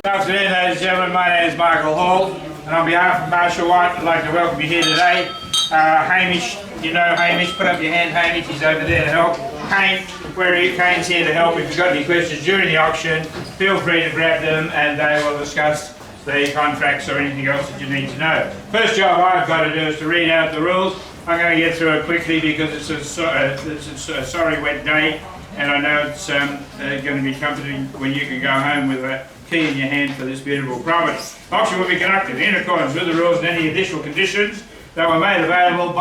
Good afternoon, ladies and gentlemen. My name is Michael Hall, and on behalf of Marshall White, I'd like to welcome you here today. Hamish, you know Hamish, put up your hand, Hamish, he's over there to help. Kane, where are you? Kane's here to help. If you've got any questions during the auction, feel free to grab them and they will discuss the contracts or anything else that you need to know. First job I've got to do is to read out the rules. I'm going to get through it quickly because it's a sorry wet day, and I know it's going to be comforting when you can go home with a key in your hand for this beautiful property. Auction will be conducted in accordance with the rules and any additional conditions that were made available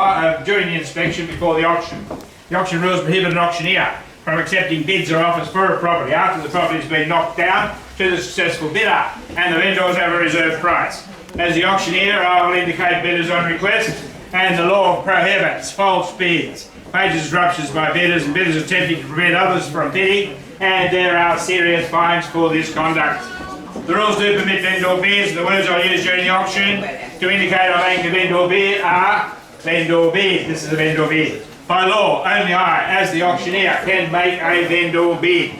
during the inspection before the auction. The auction rules prohibit an auctioneer from accepting bids or offers for a property after the property has been knocked down to the successful bidder and the vendors have a reserve price. As the auctioneer, I will indicate bidders on request, and the law prohibits false bids, major disruptions by bidders and bidders attempting to prevent others from bidding, and there are serious fines for this conduct. The rules do permit vendor bids. The words I'll use during the auction to indicate I'm making a vendor bid are vendor bid. This is a vendor bid. By law, only I, as the auctioneer, can make a vendor bid.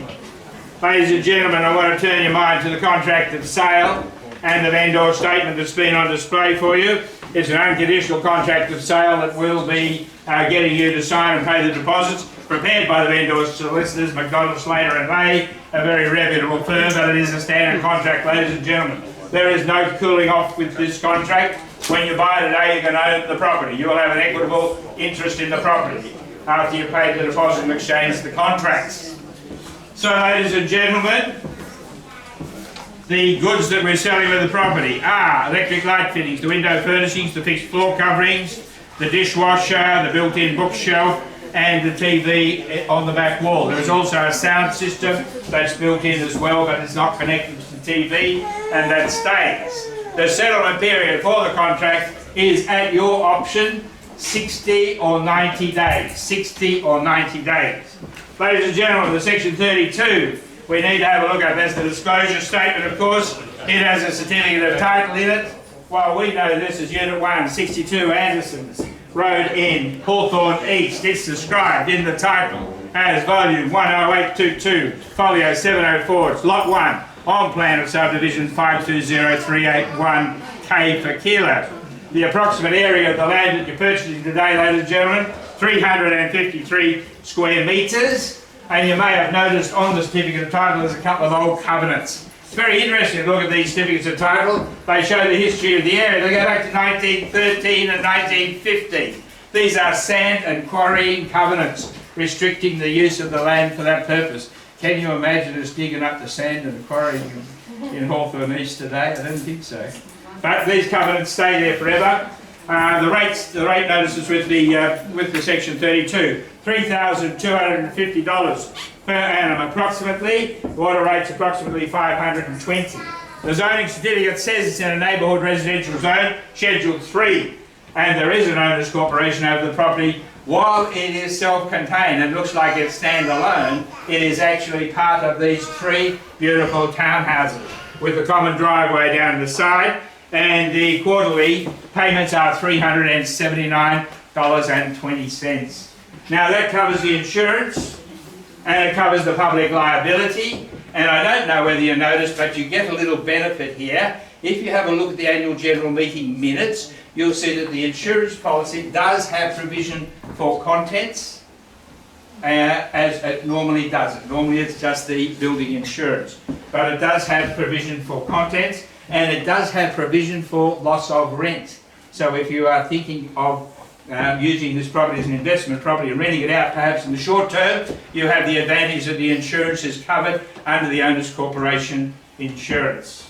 Ladies and gentlemen, I want to turn your mind to the contract of sale and the vendor statement that's been on display for you. It's an unconditional contract of sale that will be getting you to sign and pay the deposits, prepared by the vendor's solicitors, McDonald, Slater and May, a very reputable firm, but it is a standard contract, ladies and gentlemen. There is no cooling off with this contract. When you buy today, you can own the property. You will have an equitable interest in the property after you've paid the deposit and exchanged the contracts. So, ladies and gentlemen, the goods that we're selling with the property are electric light fittings, the window furnishings, the fixed floor coverings, the dishwasher, the built-in bookshelf, and the TV on the back wall. There is also a sound system that's built in as well, but it's not connected to the TV, and that stays. The settlement period for the contract is at your option, 60 or 90 days. 60 or 90 days. Ladies and gentlemen, the section 32, we need to have a look at. That's the disclosure statement, of course. It has a certificate of title in it. Well, we know this is Unit 1, 62 Anderson's Road in Hawthorn East. It's described in the title as Volume 10822, Folio 704. It's Lot 1, on plan of subdivision 520381K per kilo. The approximate area of the land that you're purchasing today, ladies and gentlemen, 353 square metres. And you may have noticed on the certificate of title there's a couple of old covenants. It's very interesting to look at these certificates of title. They show the history of the area. They go back to 1913 and 1950. These are sand and quarrying covenants restricting the use of the land for that purpose. Can you imagine us digging up the sand and quarrying in Hawthorn East today? I don't think so. But these covenants stay there forever. The rate notices with the section 32, $3,250 per annum approximately. Water rate's approximately 520. The zoning certificate says it's in a neighbourhood residential zone, Schedule 3, and there is an owners corporation over the property. While it is self-contained and looks like it's standalone, it is actually part of these three beautiful townhouses with a common driveway down the side. And the quarterly payments are $379.20. Now that covers the insurance and it covers the public liability, and I don't know whether you noticed, but you get a little benefit here. If you have a look at the annual general meeting minutes, you'll see that the insurance policy does have provision for contents, as it normally doesn't. Normally it's just the building insurance, but it does have provision for contents. And it does have provision for loss of rent. So if you are thinking of using this property as an investment property and renting it out perhaps in the short term, you have the advantage that the insurance is covered under the Owners Corporation insurance.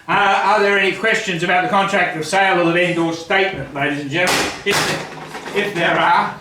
Are there any questions about the contract of sale or the vendor statement, ladies and gentlemen? If there are,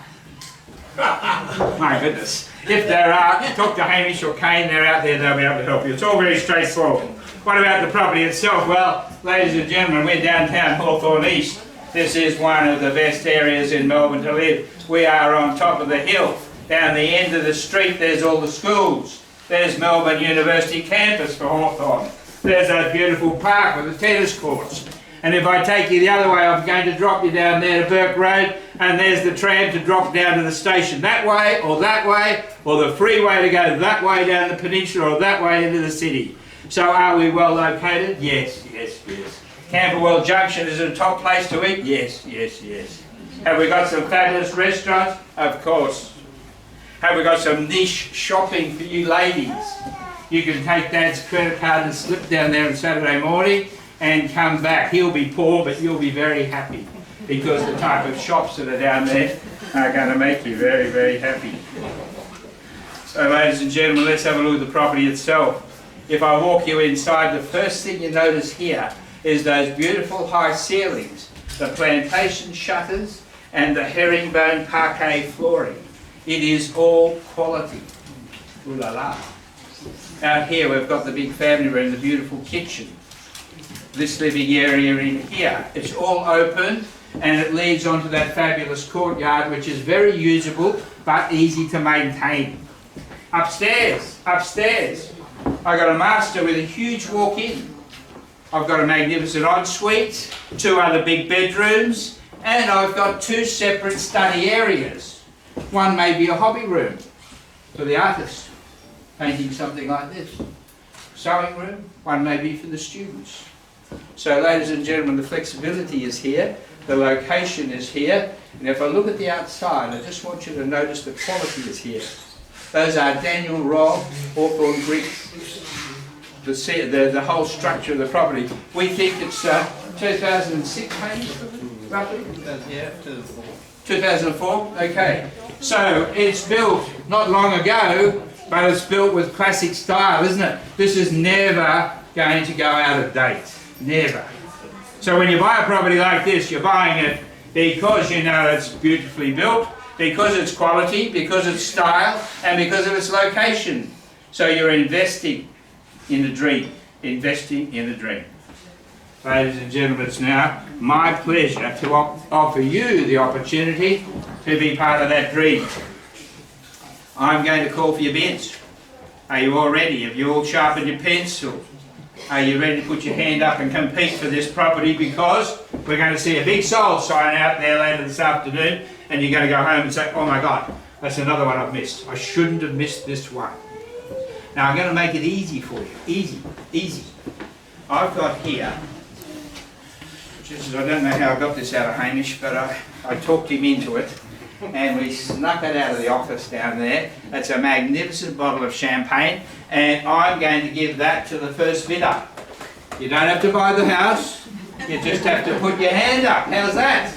my goodness, if there are, talk to Hamish or Kane, they're out there, they'll be able to help you. It's all very straightforward. What about the property itself? Well, ladies and gentlemen, we're downtown Hawthorn East. This is one of the best areas in Melbourne to live. We are on top of the hill. Down the end of the street there's all the schools. There's Melbourne University campus for Hawthorn. There's a beautiful park with the tennis courts. And if I take you the other way, I'm going to drop you down there to Burke Road, and there's the tram to drop down to the station that way, or the freeway to go that way down the peninsula or that way into the city. So are we well located? Yes, yes, yes. Camberwell Junction is a top place to eat? Yes, yes, yes. Have we got some fabulous restaurants? Of course. Have we got some niche shopping for you ladies? You can take Dad's credit card and slip down there on Saturday morning and come back. He'll be poor, but you'll be very happy because the type of shops that are down there are going to make you very, very happy. So ladies and gentlemen, let's have a look at the property itself. If I walk you inside, the first thing you notice here is those beautiful high ceilings, the plantation shutters and the herringbone parquet flooring. It is all quality. Ooh la la. Out here we've got the big family room, the beautiful kitchen. This living area in here, it's all open and it leads onto that fabulous courtyard which is very usable but easy to maintain. Upstairs, I've got a master with a huge walk-in. I've got a magnificent ensuite, 2 other big bedrooms, and I've got 2 separate study areas. One may be a hobby room for the artist, painting something like this. Sewing room, one may be for the students. So ladies and gentlemen, the flexibility is here, the location is here, and if I look at the outside, I just want you to notice the quality is here. Those are Daniel Robb, Hawthorn bricks, the whole structure of the property. We think it's 2006 maybe, roughly? Yeah, 2004. 2004, okay. So it's built not long ago, but it's built with classic style, isn't it? This is never going to go out of date, never. So when you buy a property like this, you're buying it because you know it's beautifully built, because it's quality, because it's style, and because of its location. So you're investing in the dream, investing in the dream. Ladies and gentlemen, it's now my pleasure to offer you the opportunity to be part of that dream. I'm going to call for your bids. Are you all ready? Have you all sharpened your pencil? Are you ready to put your hand up and compete for this property? Because we're going to see a big sold sign out there later this afternoon, and you're going to go home and say, oh my God, that's another one I've missed. I shouldn't have missed this one. Now I'm going to make it easy for you. Easy, easy. I've got here, I don't know how I got this out of Hamish, but I talked him into it, and we snuck it out of the office down there. That's a magnificent bottle of champagne, and I'm going to give that to the first bidder. You don't have to buy the house, you just have to put your hand up. How's that?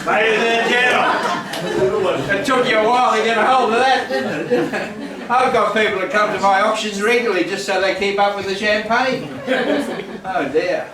Ladies and gentlemen, it took you a while to get a hold of that, didn't it? I've got people that come to my auctions regularly just so they keep up with the champagne. Oh dear.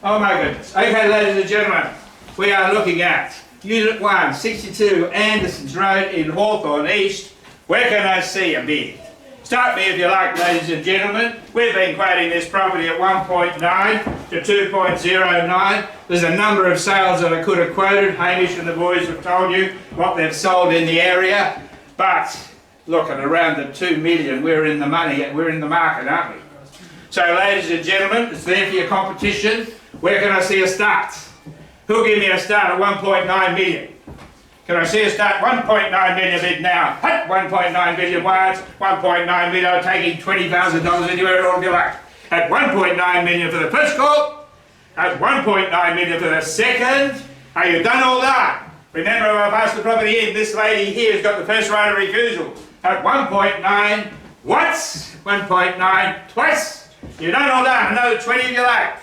Oh my goodness. Okay, ladies and gentlemen, we are looking at Unit 1, 62 Anderson's Road in Hawthorn East. Where can I see a bid? Start me if you like, ladies and gentlemen. We've been quoting this property at 1.9 to 2.09. There's a number of sales that I could have quoted. Hamish and the boys have told you what they've sold in the area. But look, at around the 2 million, we're in the money, we're in the market, aren't we? So ladies and gentlemen, it's there for your competition. Where can I see a start? Who'll give me a start at 1.9 million? Can I see a start? 1.9 million bid now. 1.9 million words, 1.9 million, I'm taking $20,000 anywhere at all you like. At 1.9 million for the first call, at 1.9 million for the second. Are you done all that? Remember, when I passed the property in, this lady here has got the first right of refusal. At 1.9, what's 1.9 twice? You done all that, another 20 if you like.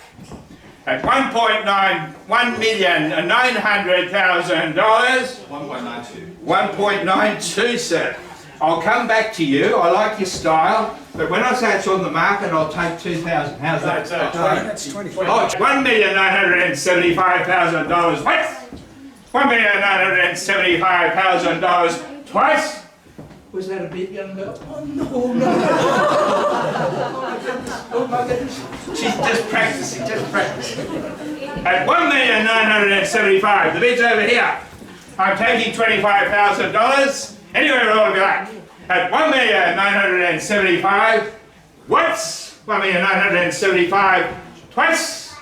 At 1.9, $1,900,000. 1.92. 1.92, sir. I'll come back to you. I like your style, but when I say it's on the market, I'll take 2,000. How's that? That's 20. Oh, it's $1,975,000. What? $1,975,000 twice? Was that a bid, young girl? Oh no, no. Oh my goodness. She's just practicing, just practicing. At $1,975,000, the bid's over here. I'm taking $25,000. Anywhere at all if you like. At $1,975,000. What's $1,975,000 twice?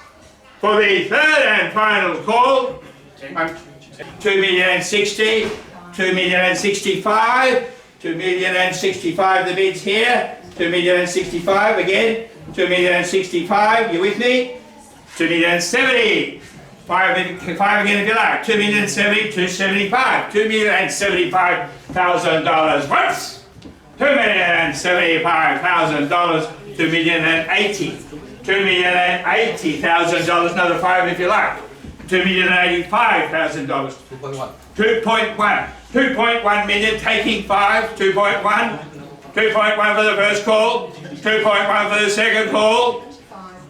For the third and final call. $2,060,000, $2,065,000, $2,065,000, the bid's here. 2,065,000 again. 2,065,000, you with me? 2,070,000. Five again if you like. 2,070,000, 275,000. $2,075,000 once. $2,075,000. $2,080,000. $2,080,000. Another five if you like. $2,085,000. 2.1. 2.1 million taking five. 2.1. 2.1 for the first call. 2.1 for the second call.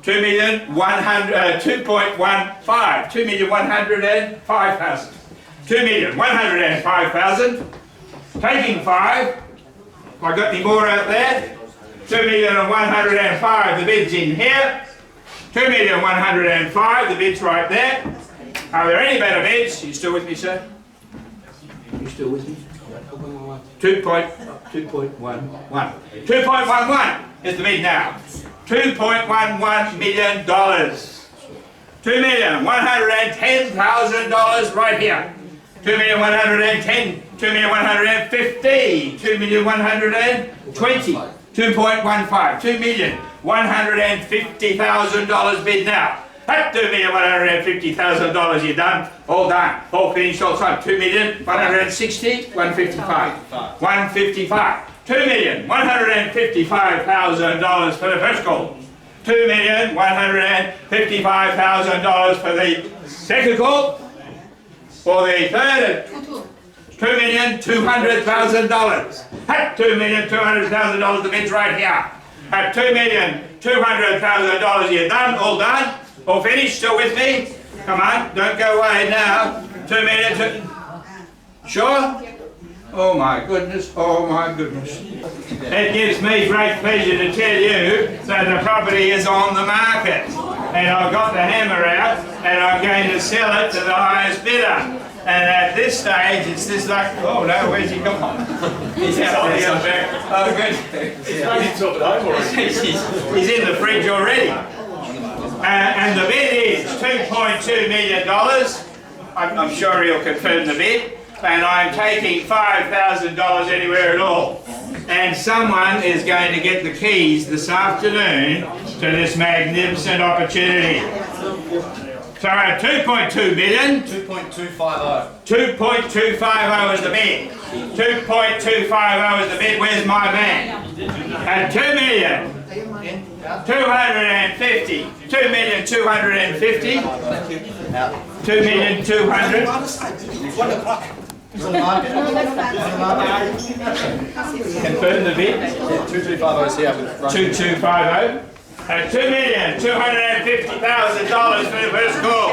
2,100,000. 2.15. 2,105,000. 2,105,000. Taking five. Have I got any more out there? 2,105,000. The bid's in here. 2,105,000. The bid's right there. Are there any better bids? Are you still with me, sir? You still with me? 2.11. 2.11 is the bid now. $2.11 million. $2,110,000 right here. 2,110. 2,150. 2,120. 2.15. $2,150,000 bid now. At $2,150,000 you're done, all done, all finished, all signed. 2,160,000, 155. 155. $2,155,000 for the first call. $2,155,000 for the second call. For the third, $2,200,000. At $2,200,000 the bid's right here. At $2,200,000 you're done, all done. All finished, still with me? Come on, don't go away now. 2 minutes. Sure? Oh my goodness, oh my goodness. It gives me great pleasure to tell you that the property is on the market. And I've got the hammer out and I'm going to sell it to the highest bidder. And at this stage, it's this like, oh no, where's he gone? He's out there. Oh good. He's in the fridge already. And the bid is $2.2 million. I'm sure he'll confirm the bid. And I'm taking $5,000 anywhere at all. And someone is going to get the keys this afternoon to this magnificent opportunity. So at 2.2 million. 2.250. 2.250 is the bid. 2.250 is the bid. Where's my man? At 2 million. 250. 2,250. 2,200. 1 o'clock. Confirm the bid. 2250 is here. 2250. At $2,250,000 for the first call.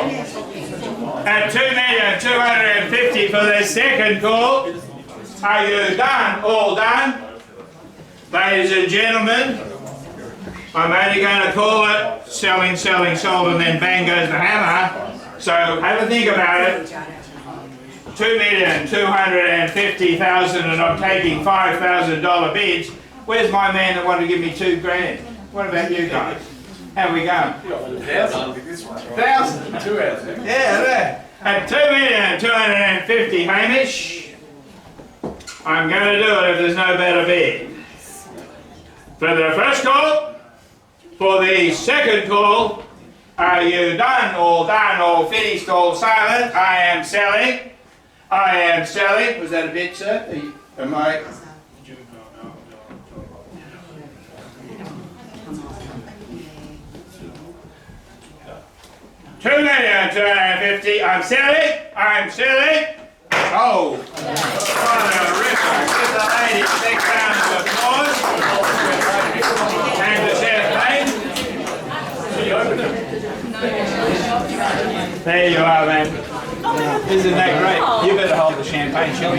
At $2,250,000 for the second call. Are you done? All done? Ladies and gentlemen, I'm only going to call it selling, selling, sold, and then bang goes the hammer. So have a think about it. $2,250,000 and I'm taking $5,000 bids. Where's my man that wanted to give me $2 grand? What about you guys? How we going? 1,000? 2,000. Yeah, there. At $2,250,000, Hamish, I'm going to do it if there's no better bid. For the first call, for the second call, are you done, all finished, all silent? I am selling. I am selling. Was that a bid, sir? Am I? $2,250,000. I'm selling. I'm selling. Oh, what a ripper. Give the lady a big round of applause. And the champagne. There you are, man. Isn't that great? You better hold the champagne, shall we?